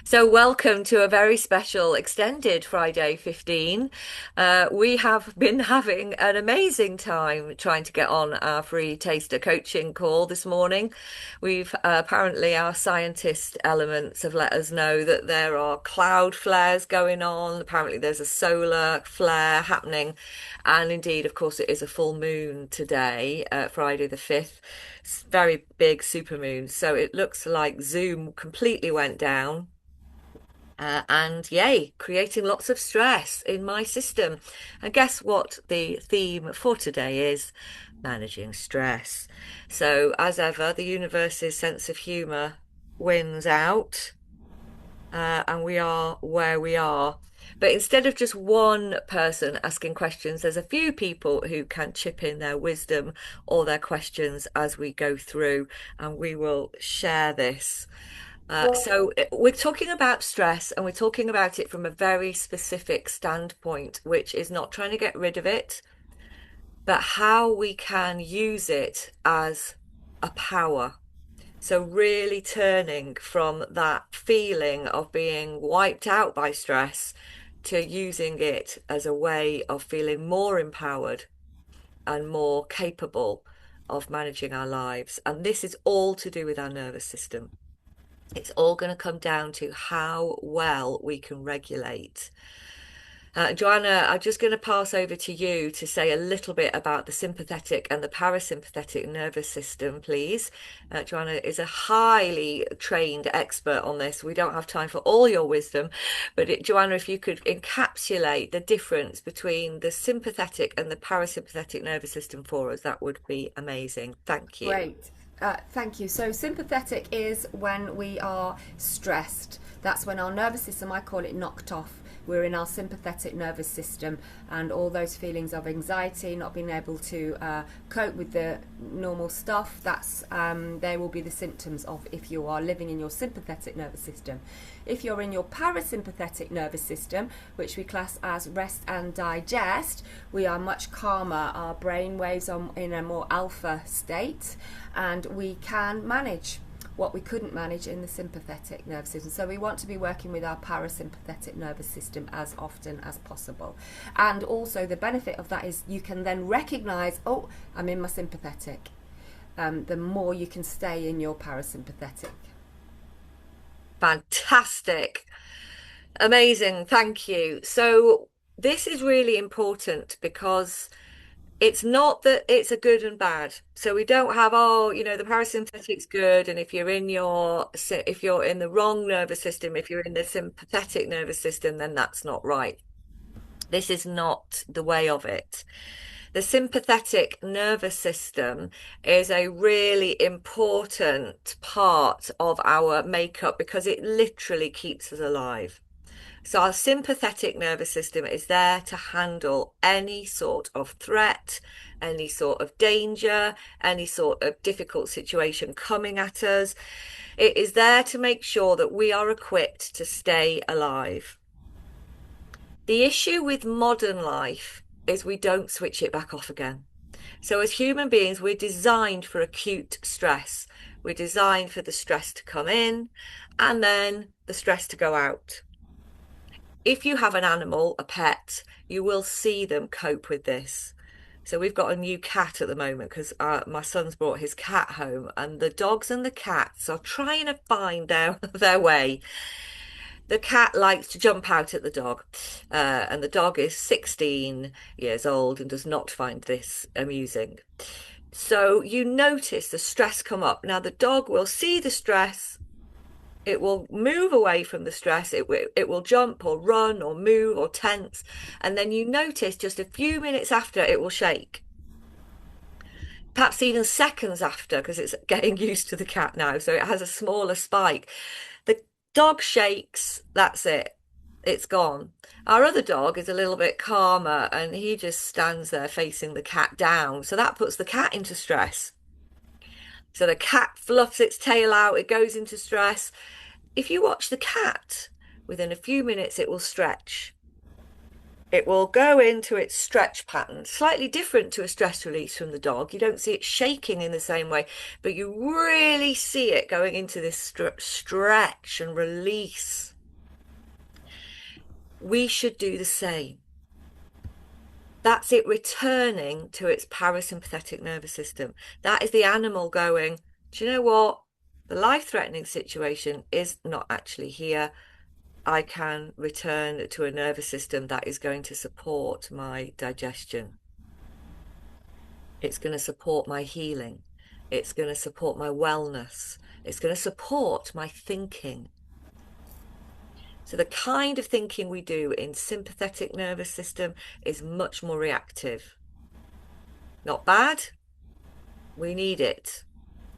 So, welcome to a very special extended Friday 15. We have been having an amazing time trying to get on our free taster coaching call this morning. We've apparently our scientist elements have let us know that there are cloud flares going on. Apparently, there's a solar flare happening. And indeed, of course, it is a full moon today, Friday the 5th. It's very big supermoon. So it looks like Zoom completely went down. And yay, creating lots of stress in my system. And guess what the theme for today is? Managing stress. So, as ever, the universe's sense of humour wins out, and we are where we are. But instead of just one person asking questions, there's a few people who can chip in their wisdom or their questions as we go through, and we will share this. So we're talking about stress and we're talking about it from a very specific standpoint, which is not trying to get rid of it, but how we can use it as a power. So really turning from that feeling of being wiped out by stress to using it as a way of feeling more empowered and more capable of managing our lives. And this is all to do with our nervous system. It's all going to come down to how well we can regulate. Joanna, I'm just going to pass over to you to say a little bit about the sympathetic and the parasympathetic nervous system, please. Joanna is a highly trained expert on this. We don't have time for all your wisdom, but Joanna, if you could encapsulate the difference between the sympathetic and the parasympathetic nervous system for us, that would be amazing. Thank you. Great. Thank you. So, sympathetic is when we are stressed. That's when our nervous system, I call it knocked off. We're in our sympathetic nervous system, and all those feelings of anxiety, not being able to cope with the normal stuff, they will be the symptoms of if you are living in your sympathetic nervous system. If you're in your parasympathetic nervous system, which we class as rest and digest, we are much calmer. Our brain waves are in a more alpha state, and we can manage what we couldn't manage in the sympathetic nervous system. So we want to be working with our parasympathetic nervous system as often as possible. And also the benefit of that is you can then recognize, oh, I'm in my sympathetic. The more you can stay in your parasympathetic. Fantastic. Amazing. Thank you. So this is really important because it's not that it's a good and bad. So we don't have, oh, the parasympathetic's good. And if you're in the wrong nervous system, if you're in the sympathetic nervous system, then that's not right. This is not the way of it. The sympathetic nervous system is a really important part of our makeup because it literally keeps us alive. So our sympathetic nervous system is there to handle any sort of threat, any sort of danger, any sort of difficult situation coming at us. It is there to make sure that we are equipped to stay alive. The issue with modern life is we don't switch it back off again. So as human beings, we're designed for acute stress. We're designed for the stress to come in and then the stress to go out. If you have an animal, a pet, you will see them cope with this. So we've got a new cat at the moment because my son's brought his cat home, and the dogs and the cats are trying to find their way. The cat likes to jump out at the dog, and the dog is 16 years old and does not find this amusing. So you notice the stress come up. Now the dog will see the stress. It will move away from the stress. It will jump or run or move or tense. And then you notice just a few minutes after it will shake. Perhaps even seconds after, because it's getting used to the cat now. So it has a smaller spike. The dog shakes, that's it. It's gone. Our other dog is a little bit calmer and he just stands there facing the cat down. So that puts the cat into stress. So the cat fluffs its tail out, it goes into stress. If you watch the cat, within a few minutes it will stretch. It will go into its stretch pattern, slightly different to a stress release from the dog. You don't see it shaking in the same way, but you really see it going into this stretch and release. We should do the same. That's it returning to its parasympathetic nervous system. That is the animal going, do you know what? The life-threatening situation is not actually here. I can return to a nervous system that is going to support my digestion. It's going to support my healing. It's going to support my wellness. It's going to support my thinking. So the kind of thinking we do in sympathetic nervous system is much more reactive. Not bad, we need it,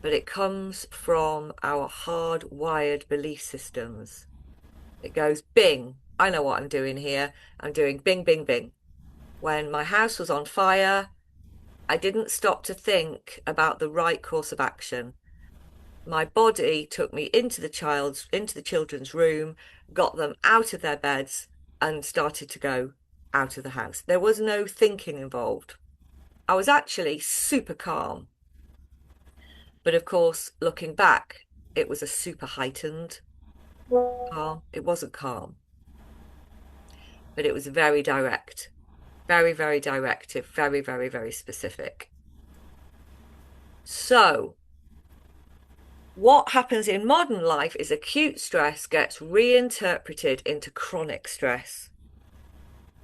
but it comes from our hardwired belief systems. It goes bing, I know what I'm doing here. I'm doing bing, bing, bing. When my house was on fire, I didn't stop to think about the right course of action. My body took me into the children's room, got them out of their beds, and started to go out of the house. There was no thinking involved. I was actually super calm. But of course, looking back, it was a super heightened calm. It wasn't calm, but it was very direct, very, very directive, very, very, very specific. So, what happens in modern life is acute stress gets reinterpreted into chronic stress,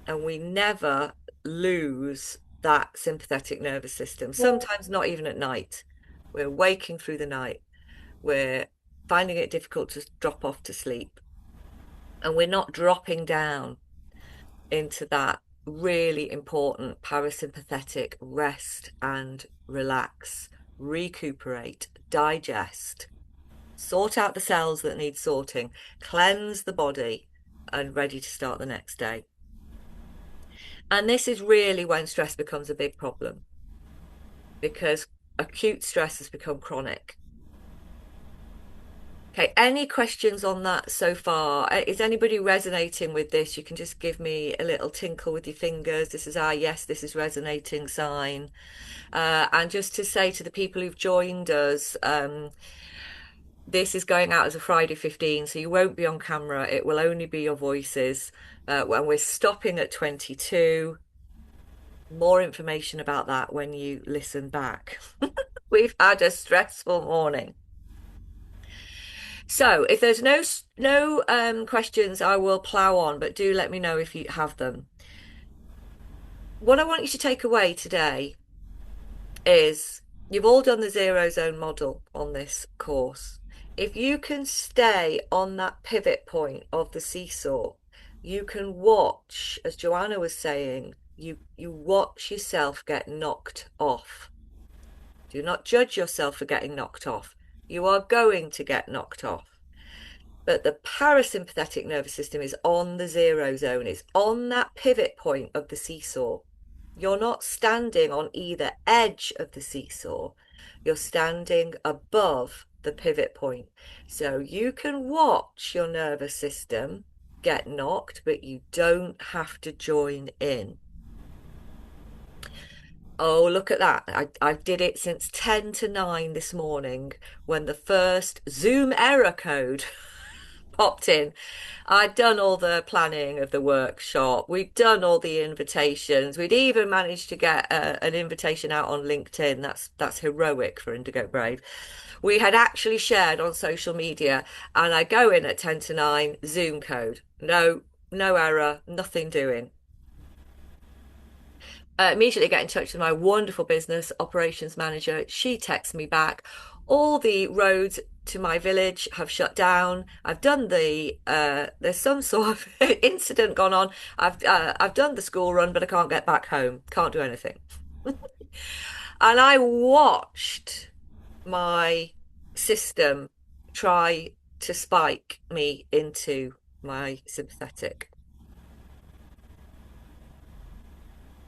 and we never lose that sympathetic nervous system, sometimes not even at night. We're waking through the night, we're finding it difficult to drop off to sleep, and we're not dropping down into that really important parasympathetic rest and relax, recuperate, digest, sort out the cells that need sorting, cleanse the body, and ready to start the next day. And this is really when stress becomes a big problem because acute stress has become chronic. Okay, any questions on that so far? Is anybody resonating with this? You can just give me a little tinkle with your fingers. This is yes, this is resonating sign. And just to say to the people who've joined us, this is going out as a Friday 15, so you won't be on camera. It will only be your voices. When we're stopping at 22. More information about that when you listen back. We've had a stressful morning. So if there's no questions, I will plow on, but do let me know if you have them. What I want you to take away today is you've all done the zero zone model on this course. If you can stay on that pivot point of the seesaw, you can watch, as Joanna was saying, you watch yourself get knocked off. Do not judge yourself for getting knocked off. You are going to get knocked off. But the parasympathetic nervous system is on the zero zone. It's on that pivot point of the seesaw. You're not standing on either edge of the seesaw. You're standing above the pivot point. So you can watch your nervous system get knocked, but you don't have to join in. Oh, look at that. I did it since 10 to 9 this morning when the first Zoom error code popped in. I'd done all the planning of the workshop. We'd done all the invitations. We'd even managed to get an invitation out on LinkedIn. That's heroic for Indigo Brave. We had actually shared on social media, and I go in at 10 to 9, Zoom code. No error, nothing doing. Immediately get in touch with my wonderful business operations manager. She texts me back. All the roads to my village have shut down. I've done there's some sort of incident gone on. I've done the school run, but I can't get back home. Can't do anything. And I watched my system try to spike me into my sympathetic.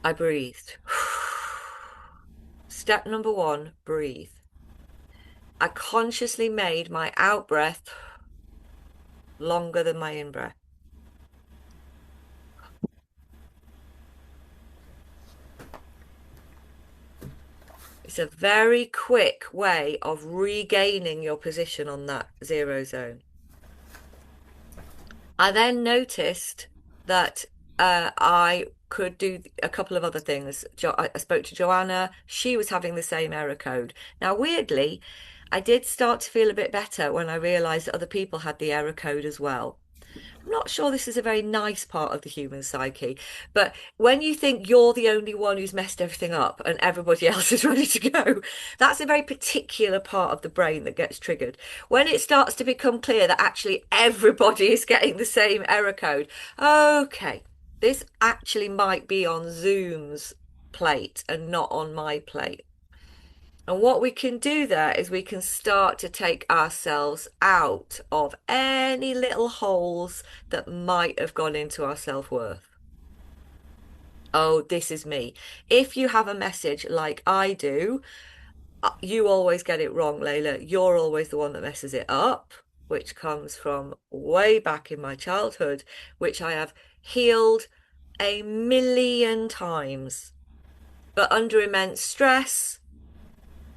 I breathed. Step number 1, breathe. I consciously made my out breath longer than my in breath. It's a very quick way of regaining your position on that zero zone. I then noticed that I could do a couple of other things. I spoke to Joanna. She was having the same error code. Now, weirdly, I did start to feel a bit better when I realized that other people had the error code as well. I'm not sure this is a very nice part of the human psyche, but when you think you're the only one who's messed everything up and everybody else is ready to go, that's a very particular part of the brain that gets triggered. When it starts to become clear that actually everybody is getting the same error code, okay, this actually might be on Zoom's plate and not on my plate. And what we can do there is we can start to take ourselves out of any little holes that might have gone into our self-worth. Oh, this is me. If you have a message like I do, you always get it wrong, Layla. You're always the one that messes it up, which comes from way back in my childhood, which I have healed a million times. But under immense stress,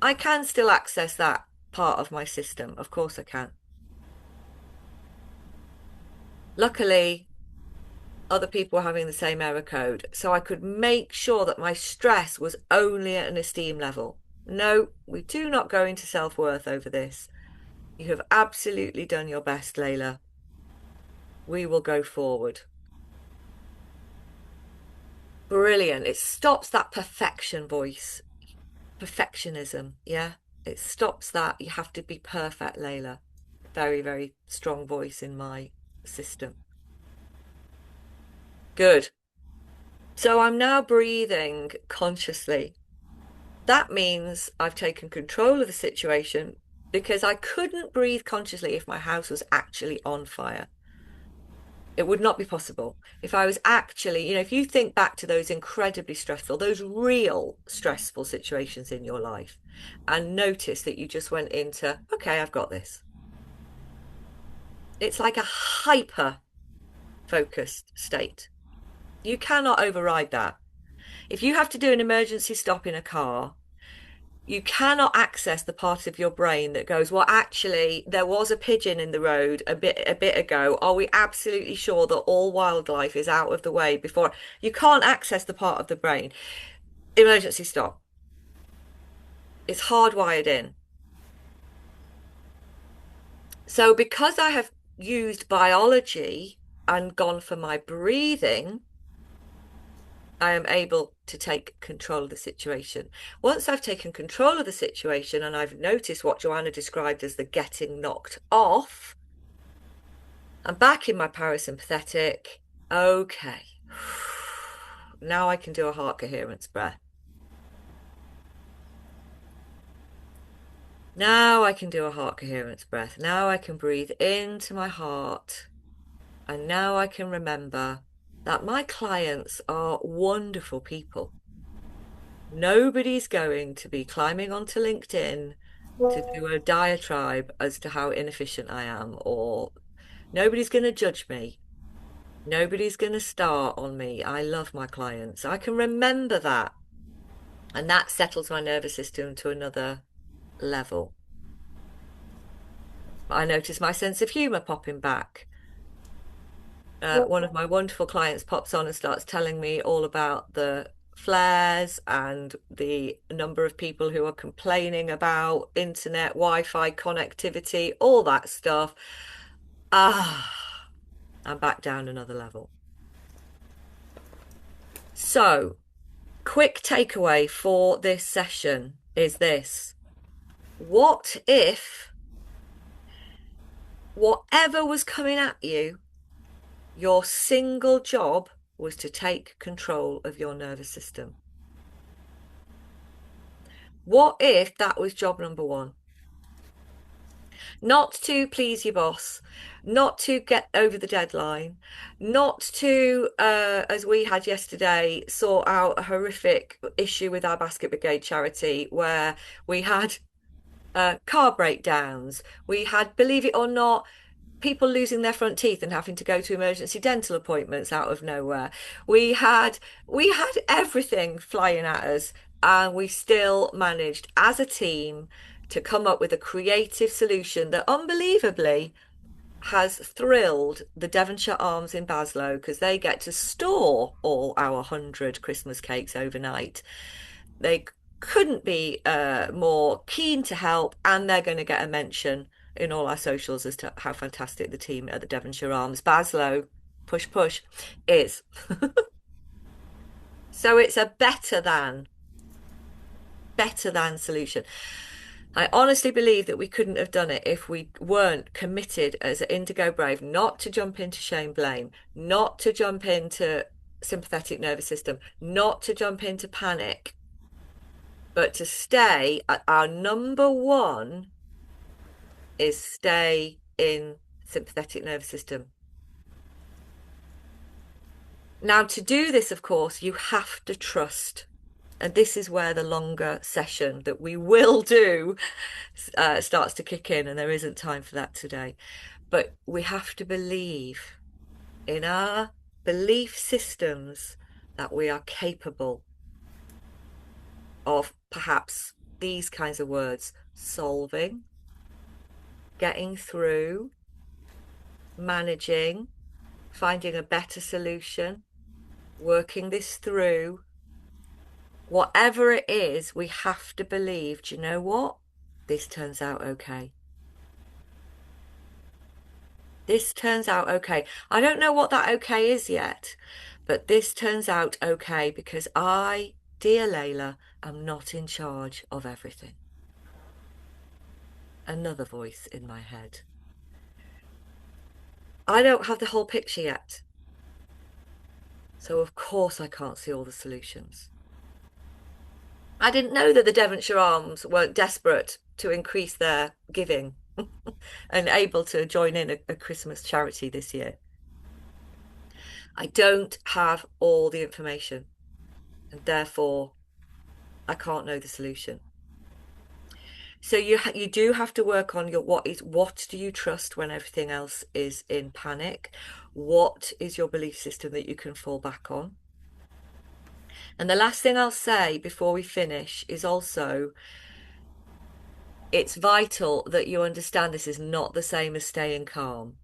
I can still access that part of my system. Of course I can. Luckily, other people were having the same error code, so I could make sure that my stress was only at an esteem level. No, we do not go into self-worth over this. You have absolutely done your best, Layla. We will go forward. Brilliant. It stops that perfection voice, perfectionism. Yeah, it stops that. You have to be perfect, Layla. Very, very strong voice in my system. Good. So I'm now breathing consciously. That means I've taken control of the situation because I couldn't breathe consciously if my house was actually on fire. It would not be possible. If I was actually, if you think back to those incredibly stressful, those real stressful situations in your life, and notice that you just went into, okay, I've got this. It's like a hyper focused state. You cannot override that. If you have to do an emergency stop in a car, you cannot access the part of your brain that goes, well, actually, there was a pigeon in the road a bit ago. Are we absolutely sure that all wildlife is out of the way before? You can't access the part of the brain. Emergency stop. It's hardwired in. So because I have used biology and gone for my breathing, I am able to take control of the situation. Once I've taken control of the situation and I've noticed what Joanna described as the getting knocked off, I'm back in my parasympathetic. Okay. Now I can do a heart coherence breath. Now I can do a heart coherence breath. Now I can breathe into my heart. And now I can remember that my clients are wonderful people. Nobody's going to be climbing onto LinkedIn to do a diatribe as to how inefficient I am, or nobody's going to judge me. Nobody's going to star on me. I love my clients. I can remember that. And that settles my nervous system to another level. I notice my sense of humor popping back. One of my wonderful clients pops on and starts telling me all about the flares and the number of people who are complaining about internet, Wi-Fi connectivity, all that stuff. I'm back down another level. So, quick takeaway for this session is this. What if whatever was coming at you, your single job was to take control of your nervous system? What if that was job number one? Not to please your boss, not to get over the deadline, not to, as we had yesterday, sort out a horrific issue with our Basket Brigade charity where we had car breakdowns. We had, believe it or not, people losing their front teeth and having to go to emergency dental appointments out of nowhere. We had everything flying at us, and we still managed as a team to come up with a creative solution that unbelievably has thrilled the Devonshire Arms in Baslow because they get to store all our 100 Christmas cakes overnight. They couldn't be more keen to help, and they're going to get a mention in all our socials as to how fantastic the team at the Devonshire Arms Baslow push push is. So it's a better than solution. I honestly believe that we couldn't have done it if we weren't committed as an Indigo Brave not to jump into shame blame, not to jump into sympathetic nervous system, not to jump into panic, but to stay at our number one is stay in sympathetic nervous system. Now, to do this, of course, you have to trust. And this is where the longer session that we will do starts to kick in, and there isn't time for that today. But we have to believe in our belief systems that we are capable of perhaps these kinds of words: solving, getting through, managing, finding a better solution, working this through. Whatever it is, we have to believe, do you know what? This turns out okay. This turns out okay. I don't know what that okay is yet, but this turns out okay because I, dear Layla, am not in charge of everything. Another voice in my head. I don't have the whole picture yet. So of course I can't see all the solutions. I didn't know that the Devonshire Arms weren't desperate to increase their giving and able to join in a Christmas charity this year. I don't have all the information, and therefore I can't know the solution. So you do have to work on your what do you trust when everything else is in panic? What is your belief system that you can fall back on? And the last thing I'll say before we finish is also it's vital that you understand this is not the same as staying calm.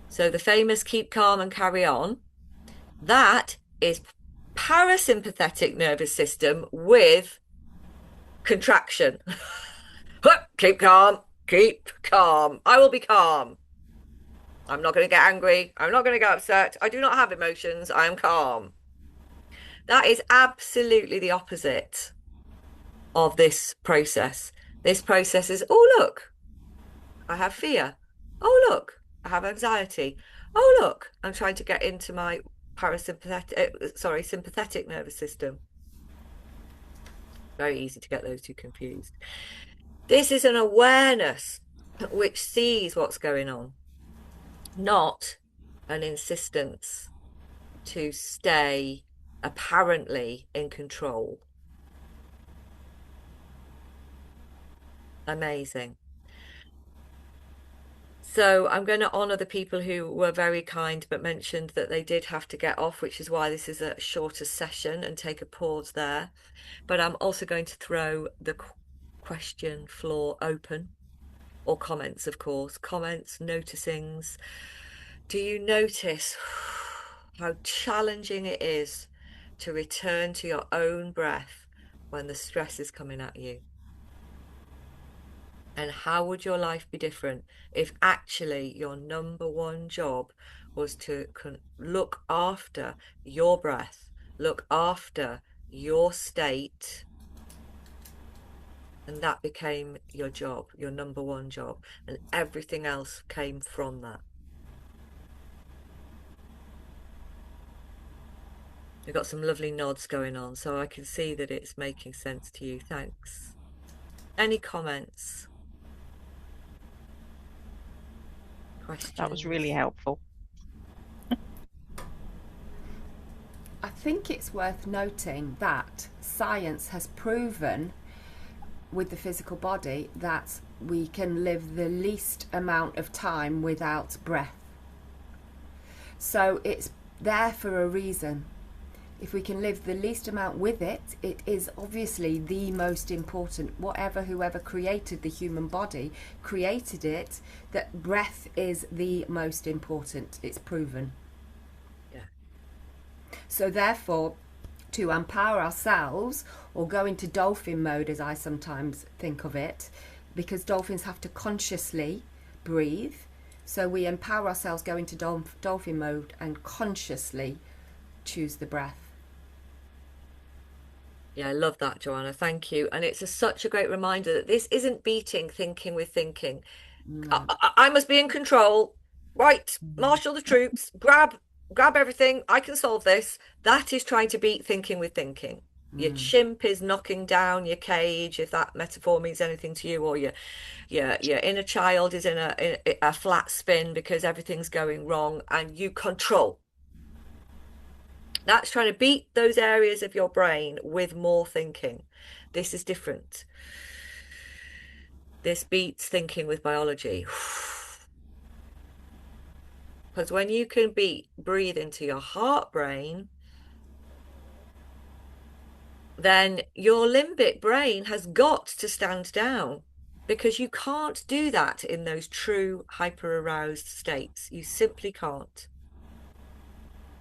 So the famous keep calm and carry on, that is parasympathetic nervous system with contraction. Keep calm, keep calm. I will be calm. I'm not going to get angry. I'm not going to get upset. I do not have emotions. I am calm. That is absolutely the opposite of this process. This process is, oh, look, I have fear. Oh, look, I have anxiety. Oh, look, I'm trying to get into my sympathetic nervous system. Very easy to get those two confused. This is an awareness which sees what's going on, not an insistence to stay apparently in control. Amazing. So I'm going to honour the people who were very kind but mentioned that they did have to get off, which is why this is a shorter session, and take a pause there. But I'm also going to throw the question floor open, or comments, of course. Comments, noticings. Do you notice how challenging it is to return to your own breath when the stress is coming at you? And how would your life be different if actually your number one job was to look after your breath, look after your state, and that became your job, your number one job, and everything else came from that. We've got some lovely nods going on, so I can see that it's making sense to you. Thanks. Any comments? Questions? That was really helpful. I think it's worth noting that science has proven with the physical body that we can live the least amount of time without breath. So it's there for a reason. If we can live the least amount with it, it is obviously the most important. Whoever created the human body created it, that breath is the most important. It's proven. Yeah. So, therefore, to empower ourselves or go into dolphin mode, as I sometimes think of it, because dolphins have to consciously breathe. So, we empower ourselves, go into dolphin mode, and consciously choose the breath. Yeah, I love that, Joanna. Thank you. And it's such a great reminder that this isn't beating thinking with thinking. No. I must be in control. Right, marshal the troops, grab everything. I can solve this. That is trying to beat thinking with thinking. Your Mm. chimp is knocking down your cage, if that metaphor means anything to you, or your inner child is in a flat spin because everything's going wrong, and you control. That's trying to beat those areas of your brain with more thinking. This is different. This beats thinking with biology. Because when you can breathe into your heart brain, then your limbic brain has got to stand down because you can't do that in those true hyper aroused states. You simply can't.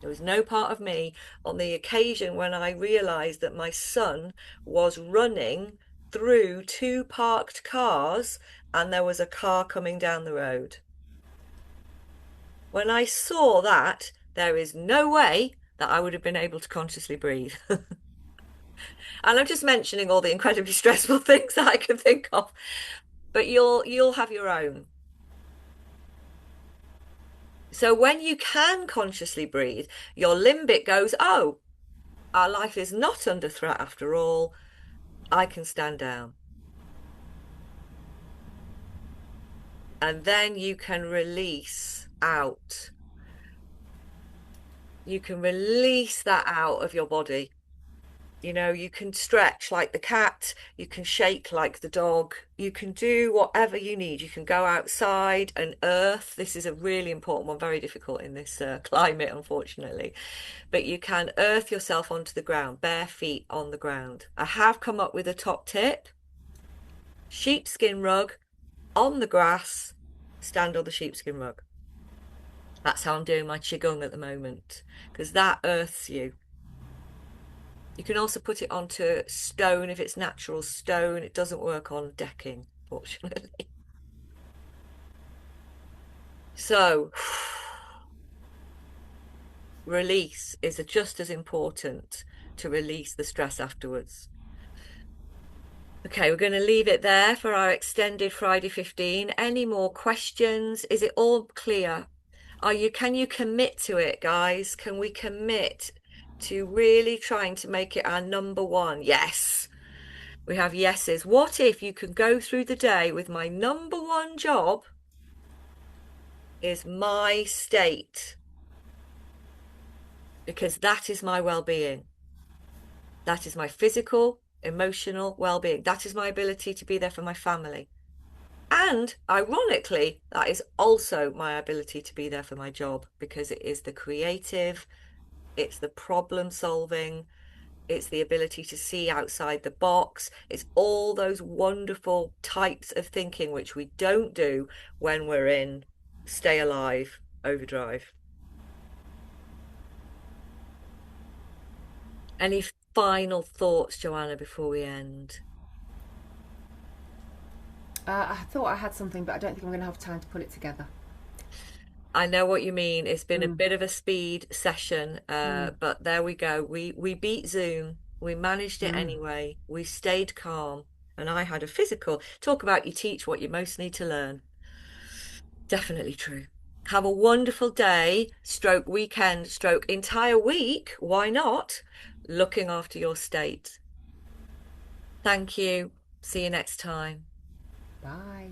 There was no part of me on the occasion when I realized that my son was running through two parked cars and there was a car coming down the road. When I saw that, there is no way that I would have been able to consciously breathe. And I'm just mentioning all the incredibly stressful things that I can think of, but you'll have your own. So when you can consciously breathe, your limbic goes, "Oh, our life is not under threat after all. I can stand down." And then you can release out. You can release that out of your body. You know, you can stretch like the cat, you can shake like the dog, you can do whatever you need. You can go outside and earth. This is a really important one, very difficult in this climate, unfortunately. But you can earth yourself onto the ground, bare feet on the ground. I have come up with a top tip: sheepskin rug on the grass, stand on the sheepskin rug. That's how I'm doing my Qigong at the moment, because that earths you. You can also put it onto stone if it's natural stone. It doesn't work on decking, fortunately. So, release is just as important to release the stress afterwards. Okay, we're going to leave it there for our extended Friday 15. Any more questions? Is it all clear? Can you commit to it, guys? Can we commit to really trying to make it our number one? Yes. We have yeses. What if you could go through the day with my number one job is my state, because that is my well-being. That is my physical, emotional well-being. That is my ability to be there for my family. And ironically, that is also my ability to be there for my job because it is the creative, it's the problem solving, it's the ability to see outside the box. It's all those wonderful types of thinking which we don't do when we're in stay alive overdrive. Any final thoughts, Joanna, before we end? I thought I had something, but I don't think I'm going to have time to put it together. I know what you mean. It's been a Mm. bit of a speed session, Mm. but there we go. We beat Zoom. We managed it Mm. anyway. We stayed calm, and I had a physical. Talk about you teach what you most need to learn. Definitely true. Have a wonderful day, stroke weekend, stroke entire week. Why not? Looking after your state. Thank you. See you next time. Bye.